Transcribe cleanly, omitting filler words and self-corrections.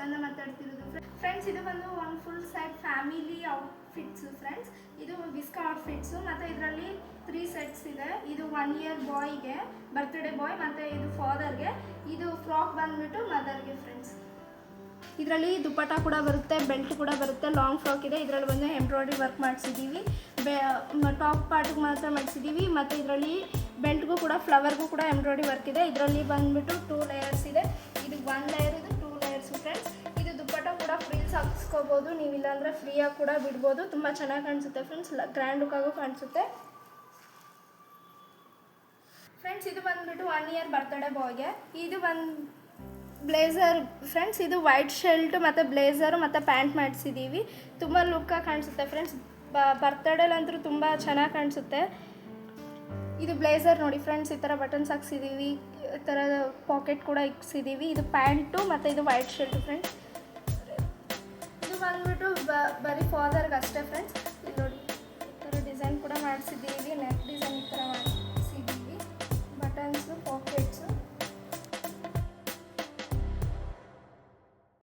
ಸಂಬಂಧ ಮಾತಾಡ್ತಿರೋದು ಫ್ರೆಂಡ್ಸ್. ಇದು ಬಂದು ಒಂದು ಫುಲ್ ಸೆಟ್ ಫ್ಯಾಮಿಲಿ ಔಟ್ಫಿಟ್ಸು ಫ್ರೆಂಡ್ಸ್. ಇದು ವಿಸ್ಕಾ ಔಟ್ಫಿಟ್ಸು ಮತ್ತು ಇದರಲ್ಲಿ 3 ಸೆಟ್ಸ್ ಇದೆ. ಇದು 1 ಇಯರ್ ಬಾಯ್ಗೆ, ಬರ್ತ್ಡೇ ಬಾಯ್, ಮತ್ತು ಇದು ಫಾದರ್ಗೆ. ಇದು ಫ್ರಾಕ್ ಬಂದುಬಿಟ್ಟು ಮದರ್ಗೆ ಫ್ರೆಂಡ್ಸ್. ಇದರಲ್ಲಿ ದುಪ್ಪಟ್ಟ ಕೂಡ ಬರುತ್ತೆ, ಬೆಲ್ಟ್ ಕೂಡ ಬರುತ್ತೆ. ಲಾಂಗ್ ಫ್ರಾಕ್ ಇದೆ. ಇದರಲ್ಲಿ ಬಂದು ಎಂಬ್ರಾಯ್ಡ್ರಿ ವರ್ಕ್ ಮಾಡಿಸಿದ್ದೀವಿ. ಟಾಪ್ ಪಾರ್ಟ್ಗೆ ಮಾತ್ರ ಮಾಡಿಸಿದ್ದೀವಿ. ಮತ್ತು ಇದರಲ್ಲಿ ಬೆಲ್ಟ್ಗೂ ಕೂಡ ಫ್ಲವರ್ಗೂ ಕೂಡ ಎಂಬ್ರಾಯ್ಡ್ರಿ ವರ್ಕ್ ಇದೆ. ಇದರಲ್ಲಿ ಬಂದುಬಿಟ್ಟು 2 ಲೇಯರ್ಸ್ ಇದೆ. ಇದು 1 ಲೇಯರ್, ಇದು 2 ಲೇಯರ್ಸು ಫ್ರೆಂಡ್ಸ್. ಇದು ದುಪ್ಪಟ್ಟ ಕೂಡ ಫ್ರೀಲ್ಸ್ ಹಾಕ್ಸ್ಕೋಬೋದು ನೀವು, ಇಲ್ಲಾಂದರೆ ಫ್ರೀಯಾಗಿ ಕೂಡ ಬಿಡ್ಬೋದು. ತುಂಬ ಚೆನ್ನಾಗಿ ಕಾಣಿಸುತ್ತೆ ಫ್ರೆಂಡ್ಸ್, ಗ್ರ್ಯಾಂಡ್ ಲುಕ್ಕಾಗೂ ಕಾಣಿಸುತ್ತೆ ಫ್ರೆಂಡ್ಸ್. ಇದು ಬಂದುಬಿಟ್ಟು 1 ಇಯರ್ ಬರ್ತ್ಡೇ ಬಾಯ್ಗೆ. ಇದು ಒಂದು ಬ್ಲೇಸರ್ ಫ್ರೆಂಡ್ಸ್. ಇದು ವೈಟ್ ಶರ್ಟ್ ಮತ್ತು ಬ್ಲೇಸರು ಮತ್ತು ಪ್ಯಾಂಟ್ ಮಾಡಿಸಿದ್ದೀವಿ. ತುಂಬ ಲುಕ್ಕಾಗಿ ಕಾಣಿಸುತ್ತೆ ಫ್ರೆಂಡ್ಸ್. ಬರ್ತ್ಡೇಲಂತೂ ತುಂಬ ಚೆನ್ನಾಗಿ ಕಾಣಿಸುತ್ತೆ. ಇದು ಬ್ಲೇಸರ್ ನೋಡಿ ಫ್ರೆಂಡ್ಸ್, ಈ ಥರ ಬಟನ್ಸ್ ಹಾಕ್ಸಿದ್ದೀವಿ, ಈ ಥರ ಪಾಕೆಟ್ ಕೂಡ ಇಕ್ಸಿದ್ದೀವಿ. ಇದು ಪ್ಯಾಂಟು ಮತ್ತು ಇದು ವೈಟ್ ಶರ್ಟು ಫ್ರೆಂಡ್ಸ್. ಇದು ಬಂದುಬಿಟ್ಟು ಬರೀ ಫಾದರ್ಗೆ ಅಷ್ಟೇ ಫ್ರೆಂಡ್ಸ್. ಇಲ್ಲಿ ನೋಡಿ ಈ ಥರ ಡಿಸೈನ್ ಕೂಡ ಮಾಡಿಸಿದ್ದೀವಿ, ನೆಕ್ ಡಿಸೈನ್ ಈ ಥರ ಮಾಡಿ